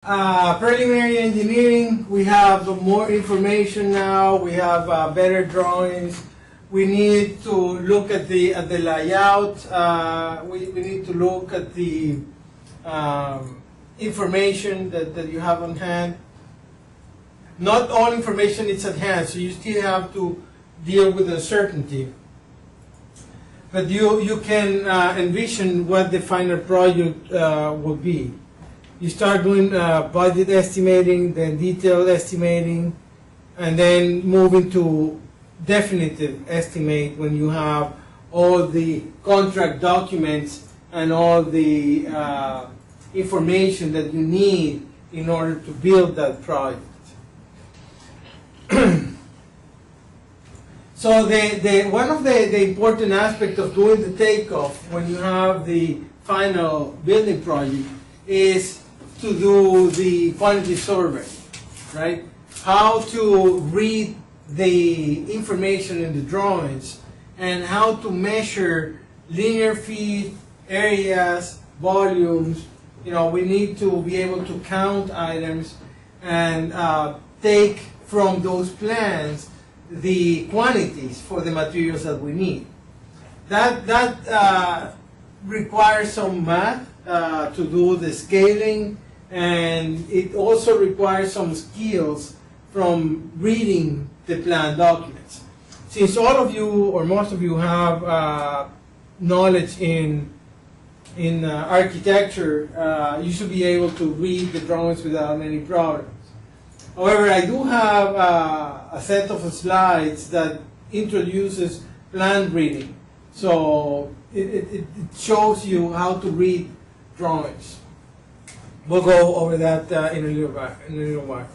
Preliminary engineering, we have more information now, we have better drawings. We need to look at the layout, we need to look at the information that you have on hand. Not all information is at hand, so you still have to deal with uncertainty. But you can envision what the final project will be. You start doing budget estimating, then detailed estimating, and then move into definitive estimate when you have all the contract documents and all the information that you need in order to build that project. So one of the important aspects of doing the takeoff when you have the final building project is to do the quantity survey, right? How to read the information in the drawings and how to measure linear feet, areas, volumes. You know, we need to be able to count items and take from those plans the quantities for the materials that we need. That requires some math to do the scaling, and it also requires some skills from reading the plan documents. Since all of you or most of you have knowledge in architecture, you should be able to read the drawings without any problems. However, I do have a set of slides that introduces plan reading. So it shows you how to read drawings. We'll go over that in a little while.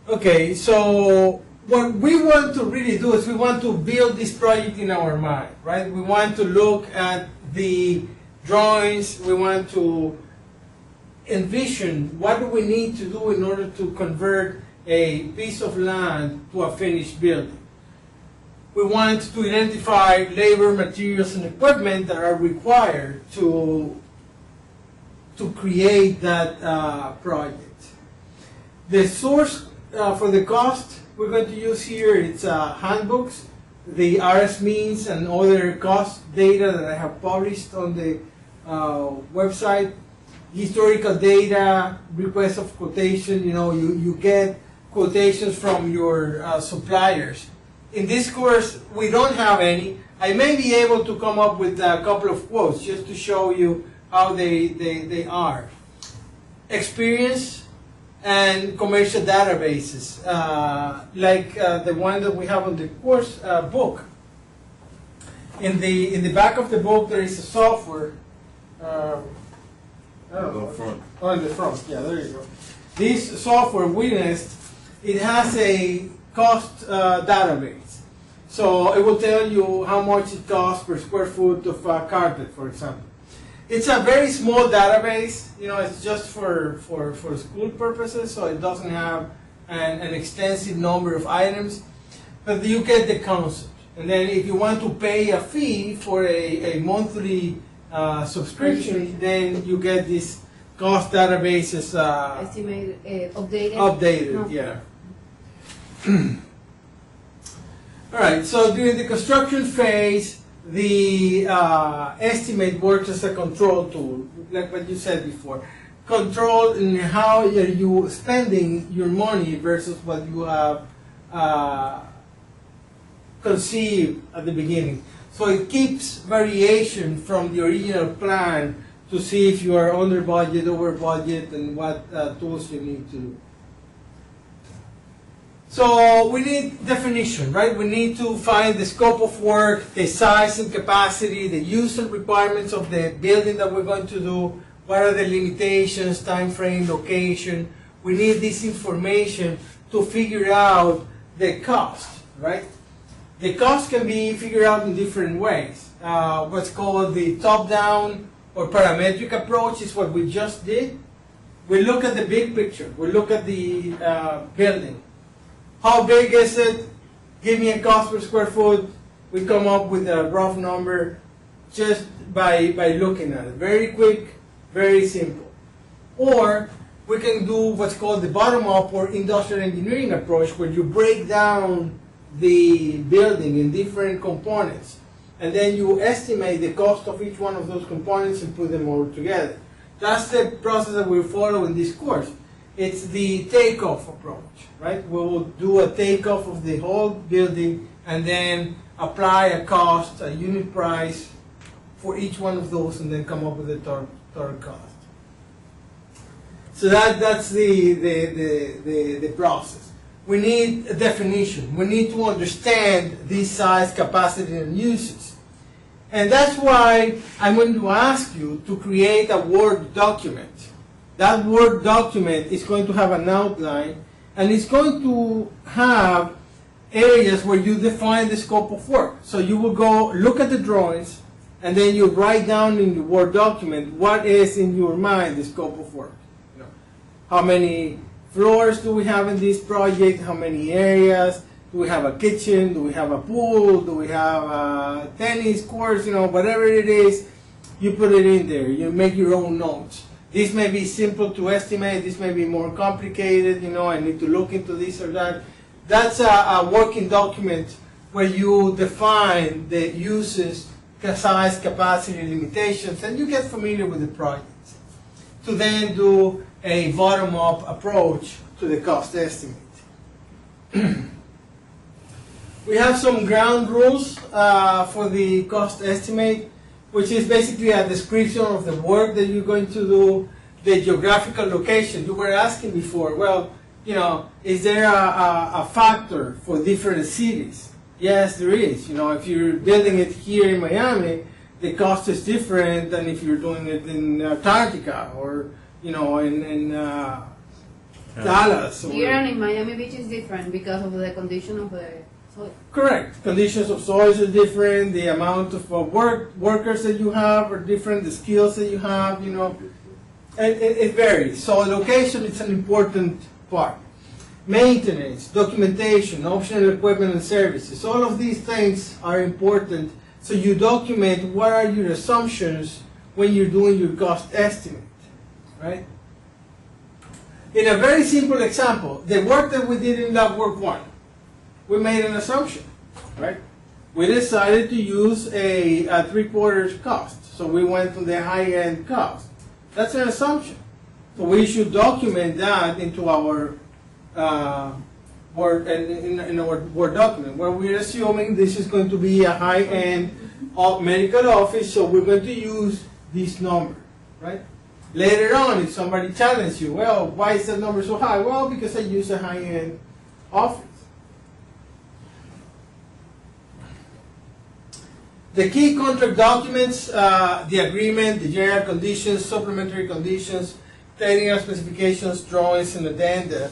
Okay, so what we want to really do is we want to build this project in our mind, right? We want to look at the drawings. We want to envision what do we need to do in order to convert a piece of land to a finished building. We want to identify labor, materials, and equipment that are required to create that project. The source for the cost we're going to use here, it's handbooks, the RS means and other cost data that I have published on the website, historical data, request of quotation. You know, you get quotations from your suppliers. In this course, we don't have any. I may be able to come up with a couple of quotes just to show you how they are. Experience and commercial databases, like the one that we have on the course book. In the back of the book, there is a software. Oh, in the front. Yeah, there you go. This software, Witnessed, it has a cost database. So it will tell you how much it costs per square foot of carpet, for example. It's a very small database. You know, it's just for school purposes, so it doesn't have an extensive number of items. But you get the concept. And then if you want to pay a fee for a monthly subscription, then you get these cost databases estimated, updated. Updated, no. Yeah. All right. So during the construction phase, the estimate works as a control tool, like what you said before. Control in how are you spending your money versus what you have conceived at the beginning. So it keeps variation from the original plan to see if you are under budget, over budget, and what tools you need to do. So we need definition, right? We need to find the scope of work, the size and capacity, the use and requirements of the building that we're going to do. What are the limitations, time frame, location? We need this information to figure out the cost, right? The cost can be figured out in different ways. What's called the top-down or parametric approach is what we just did. We look at the big picture. We look at the building. How big is it? Give me a cost per square foot. We come up with a rough number just by looking at it. Very quick, very simple. Or we can do what's called the bottom-up or industrial engineering approach, where you break down the building in different components, and then you estimate the cost of each one of those components and put them all together. That's the process that we follow in this course. It's the takeoff approach, right? We will do a takeoff of the whole building and then apply a cost, a unit price for each one of those, and then come up with the total cost. So that's the process. We need a definition. We need to understand these size, capacity, and uses. And that's why I'm going to ask you to create a Word document. That Word document is going to have an outline, and it's going to have areas where you define the scope of work. So you will go look at the drawings, and then you write down in the Word document what is in your mind the scope of work. You know, how many floors do we have in this project? How many areas? Do we have a kitchen? Do we have a pool? Do we have a tennis courts? You know, whatever it is, you put it in there. You make your own notes. This may be simple to estimate. This may be more complicated. You know, I need to look into this or that. That's a working document where you define the uses, size, capacity, limitations, and you get familiar with the projects. To then do a bottom-up approach to the cost estimate. We have some ground rules for the cost estimate, which is basically a description of the work that you're going to do, the geographical location. You were asking before, well, you know, is there a factor for different cities? Yes, there is. You know, if you're building it here in Miami, the cost is different than if you're doing it in Antarctica or, you know, in Dallas. Here and in Miami Beach is different because of the condition of the soil. Correct. Conditions of soils are different. The amount of workers that you have are different. The skills that you have, you know, it varies. So location is an important part. Maintenance, documentation, optional equipment and services. All of these things are important. So you document what are your assumptions when you're doing your cost estimate, right? In a very simple example, the work that we did in Lab Work 1, we made an assumption, right? We decided to use a 3/4 cost. So we went to the high-end cost. That's an assumption. So we should document that into our Word, in our Word document, where we're assuming this is going to be a high-end medical office, so we're going to use this number, right? Later on, if somebody challenges you, well, why is that number so high? Well, because I use a high-end office. The key contract documents, the agreement, the general conditions, supplementary conditions, technical specifications, drawings, and addenda.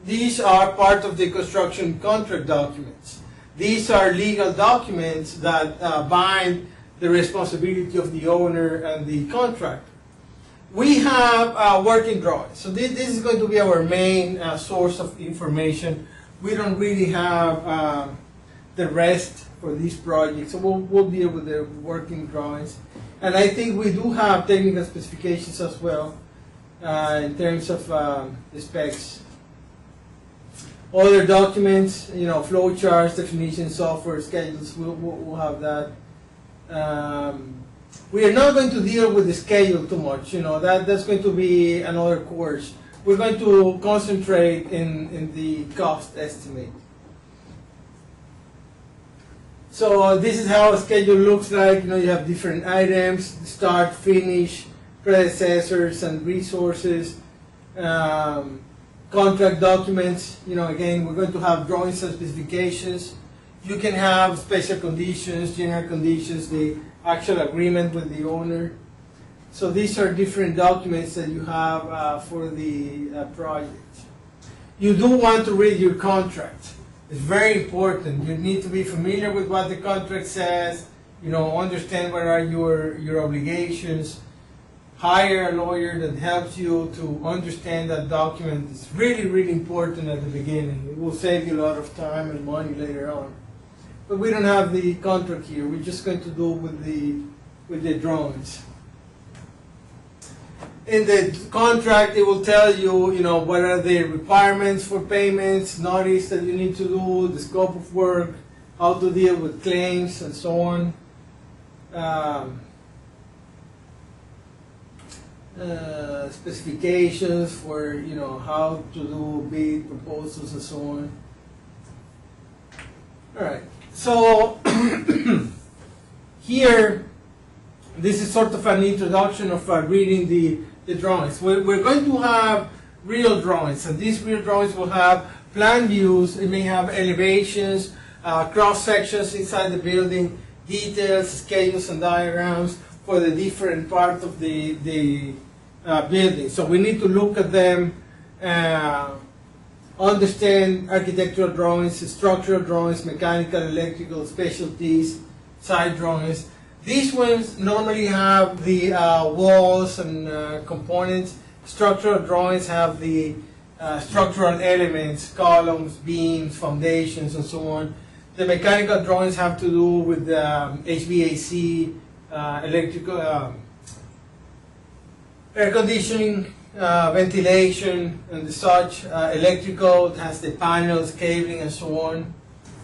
These are part of the construction contract documents. These are legal documents that bind the responsibility of the owner and the contractor. We have working drawings. So this is going to be our main source of information. We don't really have the rest for these projects. So we'll deal with the working drawings. And I think we do have technical specifications as well in terms of the specs. Other documents, you know, flow charts, definitions, software, schedules, we'll have that. We are not going to deal with the schedule too much, you know, that's going to be another course. We're going to concentrate in the cost estimate. So this is how a schedule looks like. You know, you have different items, start, finish, predecessors, and resources. Contract documents, you know, again, we're going to have drawings and specifications. You can have special conditions, general conditions, the actual agreement with the owner. So these are different documents that you have for the project. You do want to read your contract. It's very important. You need to be familiar with what the contract says, you know, understand what are your obligations. Hire a lawyer that helps you to understand that document. It's really, really important at the beginning. It will save you a lot of time and money later on. But we don't have the contract here. We're just going to do with the drawings. in the contract, it will tell you, you know, what are the requirements for payments, notice that you need to do, the scope of work, how to deal with claims, and so on. Specifications for, you know, how to do bid proposals and so on. All right. So here, this is sort of an introduction of reading the drawings. We're going to have real drawings, and these real drawings will have plan views. It may have elevations, cross sections inside the building, details, schedules, and diagrams for the different parts of the building. So we need to look at them, understand architectural drawings, structural drawings, mechanical, electrical, specialties, site drawings. These ones normally have the walls and components. Structural drawings have the structural elements, columns, beams, foundations, and so on. The mechanical drawings have to do with HVAC, electrical, air conditioning, ventilation, and such. Electrical has the panels, cabling, and so on.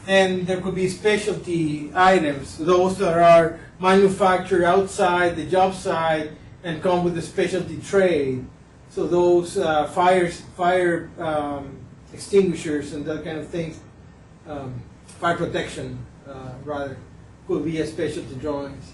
And there could be specialty items, those that are manufactured outside the job site and come with a specialty trade. So those fire extinguishers and that kind of things, fire protection rather, could be a specialty drawings.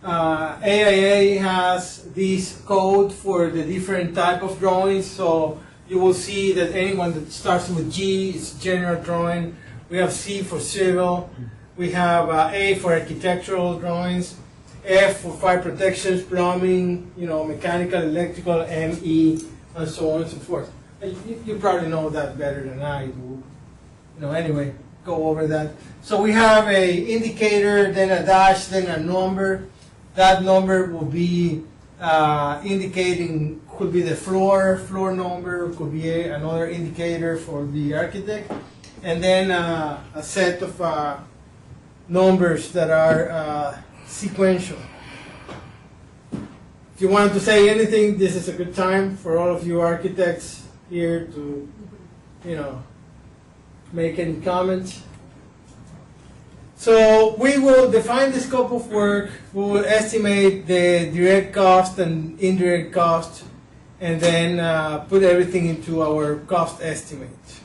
AIA has this code for the different type of drawings, so you will see that anyone that starts with G is general drawing. We have C for civil. We have A for architectural drawings, F for fire protections, plumbing, you know, mechanical, electrical, ME, and so on and so forth. You probably know that better than I do. You know, anyway, go over that. So we have a indicator, then a dash, then a number. That number will be indicating, could be the floor number, could be another indicator for the architect, and then a set of numbers that are sequential. If you wanted to say anything, this is a good time for all of you architects here to, you know, make any comments. So we will define the scope of work, we will estimate the direct cost and indirect cost, and then put everything into our cost estimate.